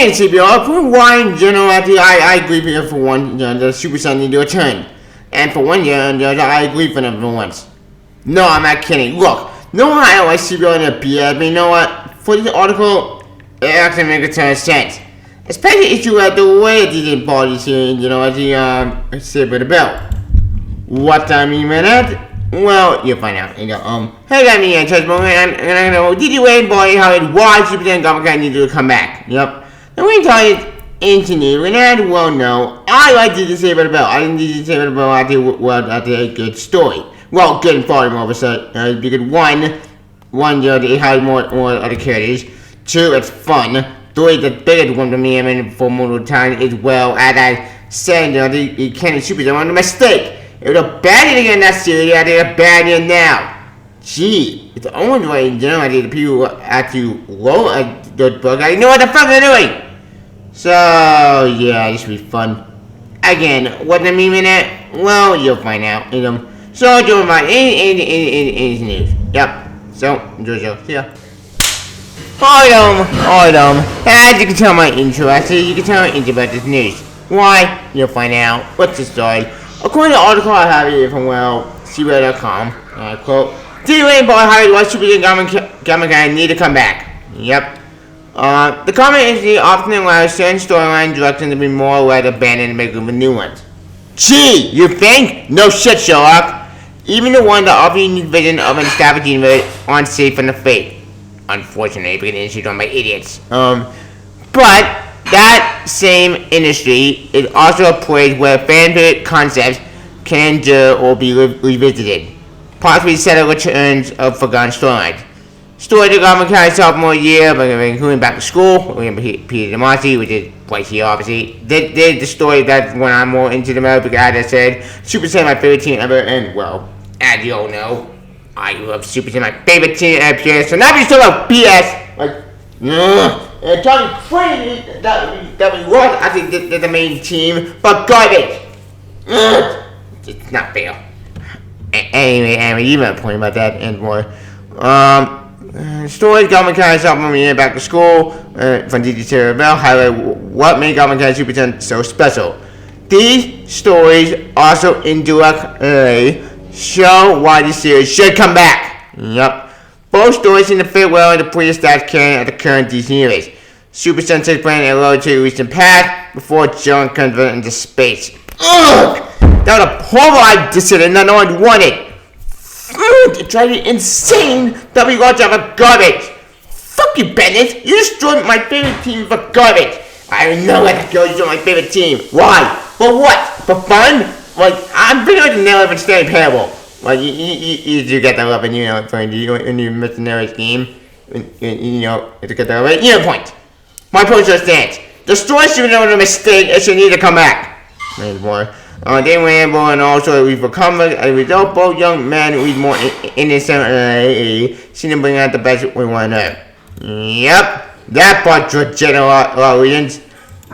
Again, CBR, for one, I agree with you for one, the Super Sun need to return. And for one, I agree for them for once. No, I'm not kidding. Look, no one I like CBR in a BS, but you know what? For this article, it actually makes a ton of sense. Especially if you have the way DJ parties here, at the Saber the Bell. What I mean by that? Well, you'll find out. Hey, got me in touch, and I'm gonna did you wait, boy, how it was Super Saiyan Gotham needed to come back. Yep. And we tell you engineer, and I well know, I like DJ Saber the Bell. I didn't DJ Saber the Bell after a good story. Well, good and far more of a because one, it has more other characters. Two, it's fun. Three, the biggest one to me, for multiple times, as well as I said, you can't Super Saiyan on a mistake. It was a bad in that series, I did a bad in now. Gee, it's the only way in general I did the people actually roll the book. I know what the fuck they're doing. So, yeah, this will be fun. Again, what I mean in it? Well, you'll find out. So, doing my in news. Yep. So, enjoy the show. See ya. Item. As you can tell my intro, you can tell my intro about this news. Why? You'll find out. What's the story? According to the article I have here from, CBR.com, I quote, D-Wayne Boy Harry was Super Saiyan Gamma need to come back. Yep. The comic industry often allows certain storyline directions to be more or less abandoned and make room for new ones. Gee, you think? No shit, Sherlock. Even the one that offers unique vision of an established universe aren't safe from the fate. Unfortunately, because the industry is run by idiots. But that same industry is also a place where fan-favorite concepts can endure or be revisited, possibly set up returns of forgotten storylines. Story to Gotham County sophomore year, including Back to School, Peter DeMasi, which is right here, obviously. Did the story that's when I'm more into the mode, because as I said, Super Saiyan my favorite team ever, and well, as you all know, I love Super Saiyan my favorite team ever, so not just about BS, like, talking crazy that we lost, I think they're the main team, but garbage. It's not fair. Anyway, you have a point about that and more. Stories Gotham County sophomore year back to school from DJ Sarah Bell highlight what made Gotham County Super Saiyan so special. These stories also indirectly show why the series should come back. Yep. Both stories seem to fit well into pre-established canon of the current DC universe. Super Saiyan 6 playing a road to a recent path before John converted into space. Ugh! That was a horrible decision that no one wanted. It drives me insane that we watch out for garbage. Fuck you, Bennett. You destroyed my favorite team for garbage. I know that girl you my favorite team. Why? For what? For fun? Like, I'm pretty much nail it and Stanley Parable. Like, you do get that love and in your mercenary scheme. To get that right. You know, point. My point just stands. Destroy Super Saiyan was a mistake. It should need to come back. Maybe more. They ramble and also we've become as a result. Both young men read more innocent seem to bring out the best we want to know. Yep, that part to general audience.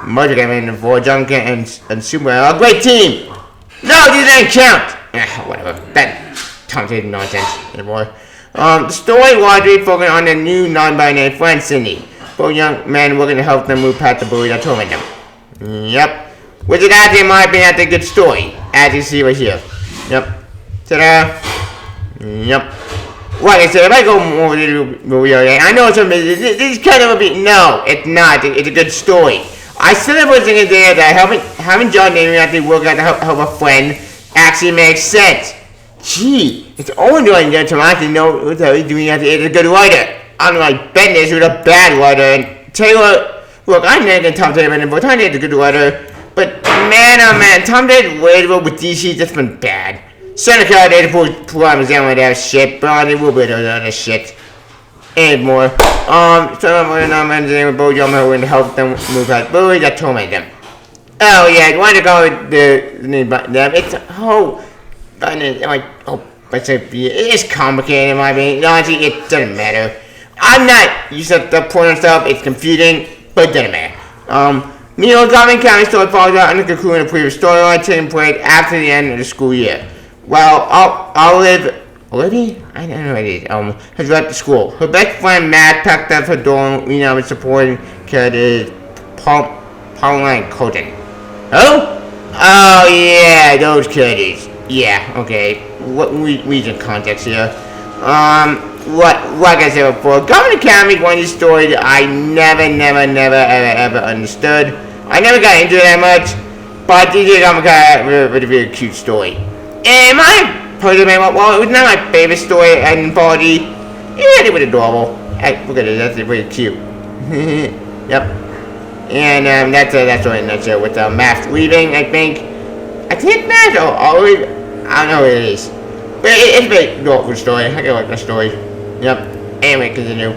Merger came in for Junkin and Super a great team. No, this didn't count. Whatever. That taunted nonsense anymore. The story largely focused on the new non-binary friend Cindy. Both young men working to help them move past the bully that tormented them. Yep. Which is actually, in my opinion, that's a good story. As you see right here. Yep. Ta-da. Yep. Like I said, if I go over the movie, I know this is kind of a bit. No, it's not. It's a good story. I still have was thinking there that having John Damon actually work out to help a friend actually makes sense. Gee, it's only doing that to actually know what he's doing as a good writer. Unlike Bendis, who's a bad writer, and Taylor. Look, I'm not gonna talk to him anymore. Tom Taylor's a good writer. But man, oh man, Tom Taylor's writer with DC just been bad. Seneca, they pull out his down with that shit, but they will be doing other shit. And more. Some of them with Bo Jump who to help them move out bully that torment them. Oh yeah, I want to go with the name button them. It's it's complicated in my opinion. Honestly, it doesn't matter. I'm not used to the point and stuff, it's confusing, but it doesn't matter. Gotham County story follows out under the conclusion of the previous storyline taking place after the end of the school year. Well, Olivia? I don't know what it is. Has left the school. Her best friend Matt packed up her dorm, with supporting characters Pauline Colton. Who? Oh yeah, those characters. Yeah, okay. What region context here? Like I said before, Gotham Academy is one of these stories that I never, ever understood. I never got into it that much, but DJ Gotham Academy was a really cute story. And my personal opinion, well, it was not my favorite story anthology. Yeah, it was adorable. Look at it, that's really cute. Yep. And that's all in a nutshell with Max leaving, I think. I think Max always, I don't know what it is. But it's a very adorable story. I like that story. Yep. Anyway, continue.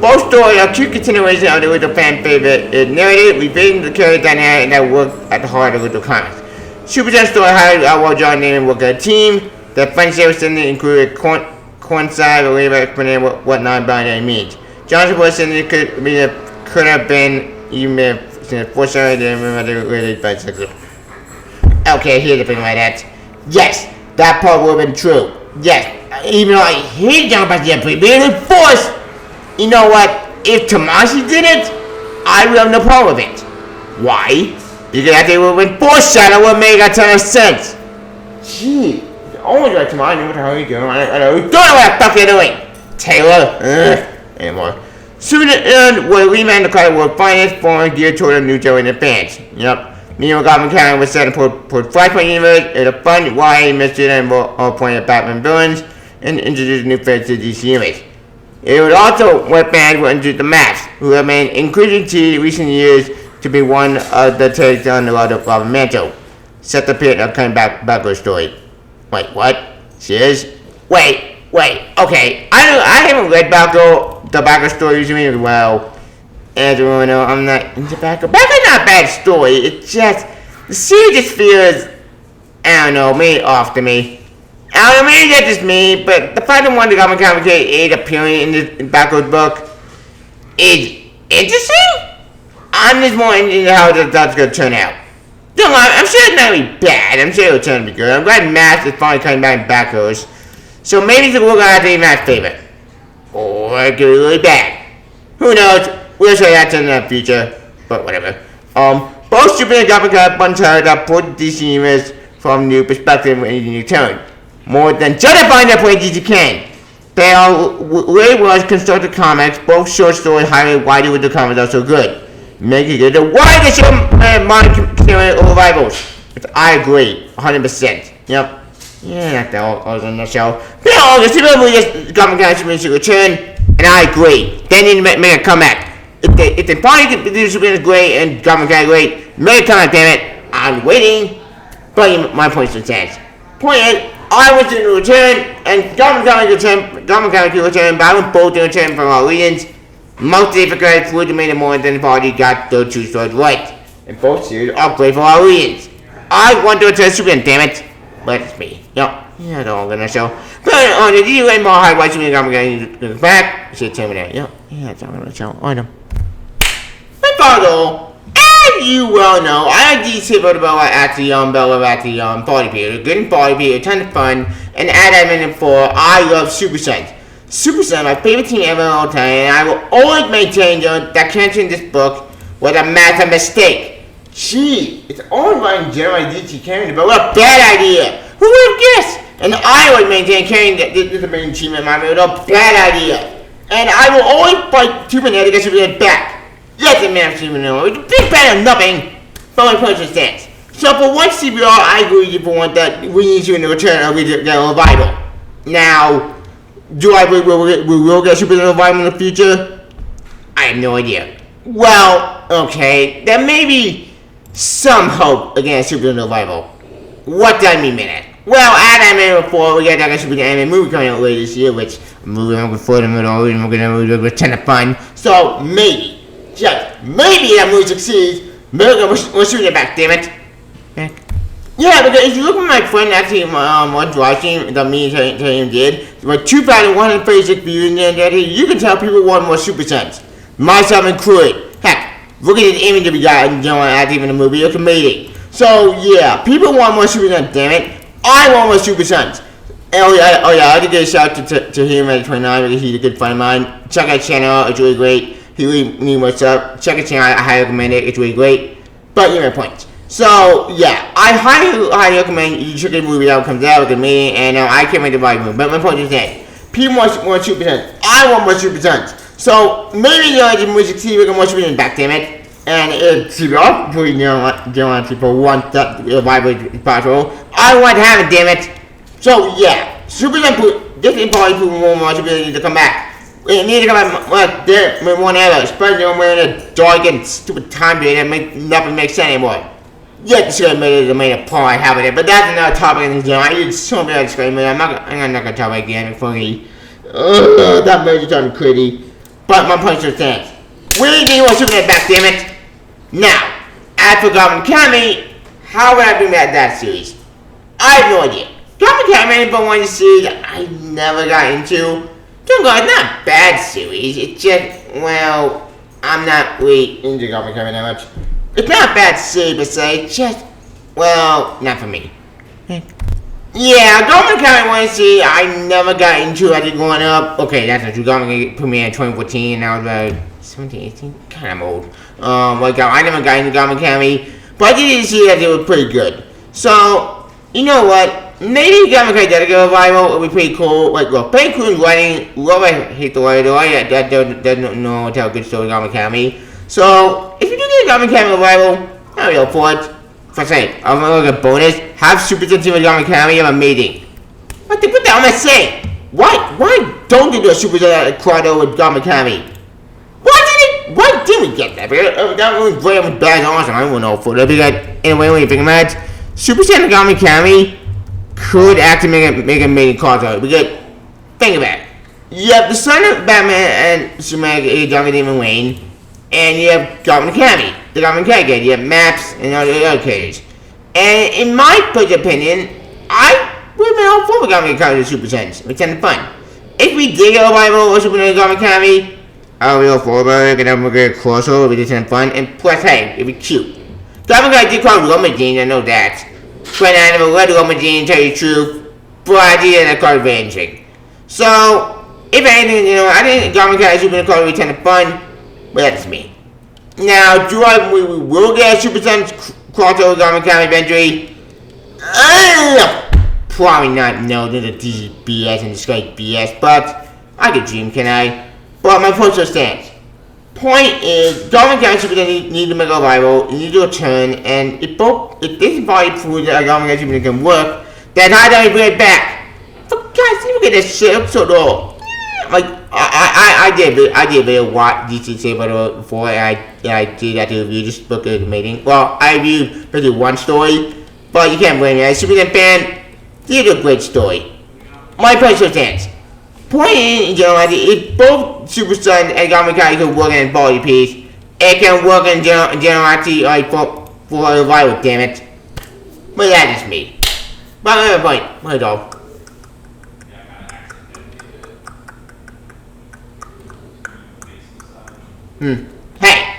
Both stories are cute continuation of the original fan favorite narrative, revisiting the character dynamic that worked at the heart of the original comics. Super Gen story highlighted our John Name and work as a team. The friendship extended included coincide or labor explaining what non-binary means. John's voice could have been even foreshadowed related bisexual. Okay, here's the thing about that. Yes, that part would have been true. Yes, even though I hate John Bastille being enforced. You know what? If Tomasi did it, I would have no problem with it. Why? Because I think it would have been foreshadowed would make a ton of sense. Gee, only like Tomasi, what the hell are you doing? I don't know what the fuck you're doing, Taylor. Anymore. Soon will remand the credit world finance forum geared toward a new generation of fans. Yep. Neo Gotham County was set to put Flashpoint Universe in a fun, wide, mystery, and all point of Batman villains and introduce new fans to DC Universe. It would also what fans will introduce the Maps, who have been increasing in recent years to be one of the takes on the Robin mantle. Set the period of coming backward story. Wait, what? Serious? Wait, okay. I haven't read the Batgirl story usually as well. As you all know, I'm not into Batgirl. Batgirl's not a bad story. It's just the series just feels, I don't know, maybe off to me. I don't know, maybe that's just me, but the fact that Wonder Woman comic is appearing in this Batgirl's book is interesting. I'm just more into how that's going to turn out. No, I'm sure it's not going to be bad. I'm sure it'll turn out to be good. I'm glad Matt is finally coming back in Batgirls. So maybe it's a look out to be Matt's favorite. Or it could be really bad. Who knows? We'll show that in the future. But whatever. Both Super and Gotham got a bunch that put DC Universe from new perspective in a new tone. More than justifying their point DC can. They are really was constructed comics. Both short stories highlight why the comics are so good. Making it why they show modern contemporary revivals. I agree, 100%. Yep. Yeah, that's all in the show. But all the super movies Gotham County should return, and I agree. They need to make a comeback. If they finally do Superman great and Gotham County great, make a comeback, damn it. I'm waiting. But my point still stands. Point is, I want to return, and Gotham County can return, but I want both to return for all reasons. Mostly because Fluid made it more than the party got those two stories right. And both series are great for all reasons. I want to return Superman, damn it. But it's me. Yep. Yeah, I don't gonna show. But on the DUA more high watch me I'm gonna back. You should tell me that. Yep. Yeah, it's all gonna show. I know. But Fargo, as you well know, I had these people about Bella at the party period. Good in party period, a ton of fun. And as I mentioned before, I love Super Sons. Super Sons, my favorite team ever all time, and I will always maintain that connection in this book was a massive mistake. Gee, it's owned by Jeremy DC Kennedy, but what a bad idea! Who would have guessed? And I always maintain carrying that this is a main team in my mind, was a bad idea. And I will always fight Superman to get Superman back. Yes, a man of Superman, it's a big bad of nothing, but my personal stance. So for one CBR, I agree with you for one that we need you in the return of the revival. Now, do I believe we will get Superman revival in the future? I have no idea. Well, okay, there may be some hope against Superman revival. What does that mean, man? Well, as I mentioned before, we got that Superman anime movie coming out later this year, which I'm moving on before the middle, and we're gonna do a ton of fun. So maybe, just maybe that movie succeeds. Maybe we'll shoot it back, damn it. Back. Yeah, because if you look at my friend actually was watching the me and him did, with 2,136 views in there, you can tell people want more Super Sons, myself included. Heck, look at the image that we got active in the movie, it's amazing. So yeah, people want more Super Sons, damn it. I want more Super Sons. And oh yeah, I have to give a shout out to him at 29 because he's a good friend of mine. Check out his channel, it's really great. He really what's up. Check it out. I highly recommend it. It's really great. But you know my point. So yeah, I highly recommend you check the movie out. Comes out with me, and I can't make the right movie. But my point is that people want more Super Sons. I want more Super Sons. So maybe the music TV we can more Super Sons back, damn it. And if CBR don't people want that vibrate possible, I want to have it, damn it. So yeah, Super Sons this probably people more Super Sons to come back. We need to come back with one ever, especially when we're in a dark and stupid time period that nothing makes sense anymore. Yeah, the screen made a part having it, but that's another topic in the general. I did so many screen made. I'm not gonna talk about it again for me. That made it sound crazy. But my point still stands. We need more Superman back, damn it. Now, as for Gotham Academy, how would I bring back that series? I have no idea. Gotham Academy, but one series I never got into. Don't go, it's not a bad series. It's just, well, I'm not really into Gotham Academy that much. It's not a bad series per se, just, well, not for me. Yeah, Gotham Academy 1 series I never got into as it growing up. Okay, that's not true. Gotham premiered in 2014 and I was about 17, 18, kind of old. I never got into Gotham Academy, but I did see that they were pretty good. So, you know what? Maybe Gotham Academy does get a revival. It would be pretty cool. Like, look, pretty cool writing. Love, I hate the writer though. That doesn't know how to tell a good story Gotham Academy. So, if you do get a Gotham Academy revival, I'll be up for it. For saying, I'm gonna look at bonus. Have Super Sons in Gotham Academy. I'm amazing. What the hell am I saying? Why don't they do a Super Sons crowd with Gotham Academy? Why didn't we get that? That was great, it was bad, and awesome. I don't know for that. Because anyway, when you think about it, Super Sons Gotham Academy could actually make a main crossover. Because think about it. You have the son of Batman and Superman, John Damon Wayne, and you have Gotham Academy. The Gotham Academy. You have maps and all the other characters. And in my personal opinion, I would have been all for Gotham Academy with Super Sons. It's kind of fun. If we did get a revival of Super Sons Gotham Academy, I would be all for it. We could have a good crossover. It'd be kind of fun. And plus, hey, it'd be cute. Gotham Academy did call Roma Jean, I know that. But I never read Roma Jean, tell you the truth. But I did that card very interesting. So, if anything, you know, I think Gotham Academy Super Sons card would be kind of fun. But that's me. Now, we will get a Super Sons crossover with Gotham Academy eventually? Probably not. No, there's a BS and this guy's BS. But I could dream, can I? But my point still stands. Point is, Gotham Academy Super Sons need to make a revival. You need to return, and if this body proves that Gotham Academy Super Sons can work, then how do I bring it back? For God's sake, look at this shit. I'm so dull. Like, I did a video what DC say about it before, and I did that to review this book is amazing. Well, I reviewed basically one story, but you can't blame me. As a Super Sons fan, did a great story. My point still stands. Point in general, if both Super Sons and Gotham Academy can work in a body piece, it can work in generality like for a revival, damn it. But that is me. But another point, what all?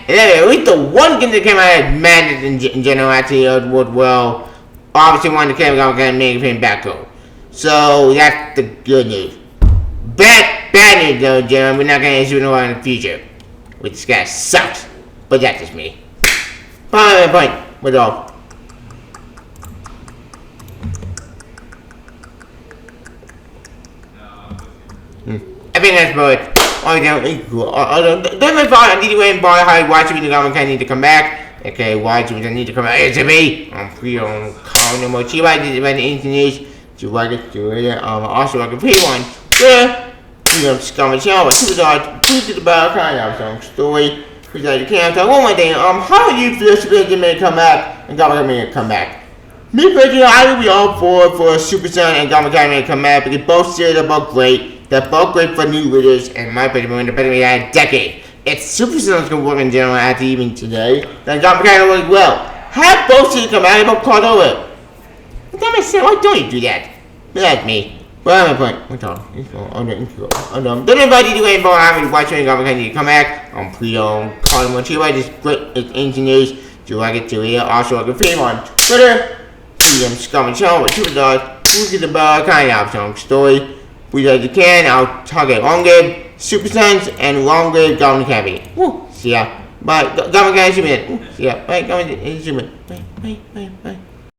Hey, at least the one thing that came out as madness in generality would, well, obviously wanted to come out and make him back go. So that's the good news. Bad news though, Jeremy, we're not gonna issue no in the future. Which this guy sucks. But that's just me. Point, with all. I think that's about it. Don't my fault, I need to go and buy how why should we I need to come back. Okay, why should we need to come back? It's me. I'm free on calling no more. See why did the internet. Do I get to it? Also I can pay one. Yeah. You know, scum channel, Super Sons, Boost to the Battle kind of song story. Because you can't tell one more thing. How do you feel Super Sons may come back and Gotham Academy come back? Me personally, I would be all for Super Sons and Gotham Academy to come back because both series are both great. They're both great for new readers, and my opinion, we're better than a decade. If Super Sons can work in general at even today, then Gotham Academy will work well. Have both series come out and both caught over. That makes sense. Why don't you do that? That's me. Well, my point. What's on? Don't invite you to any more. I'm watching Gotham Academy to come back. Please don't call them on Twitter. Just great engineers. Do I get to it? Also, I can pay on Twitter. See them scum and channel with Super Sons. Who's the bell kind of song story. We as you can. I'll talk it longer. Super Sons, and long live Gotham Academy. Woo, see ya. Bye. Gotham Academy, see ya. Bye, Gotham Academy. Bye, bye, bye, bye.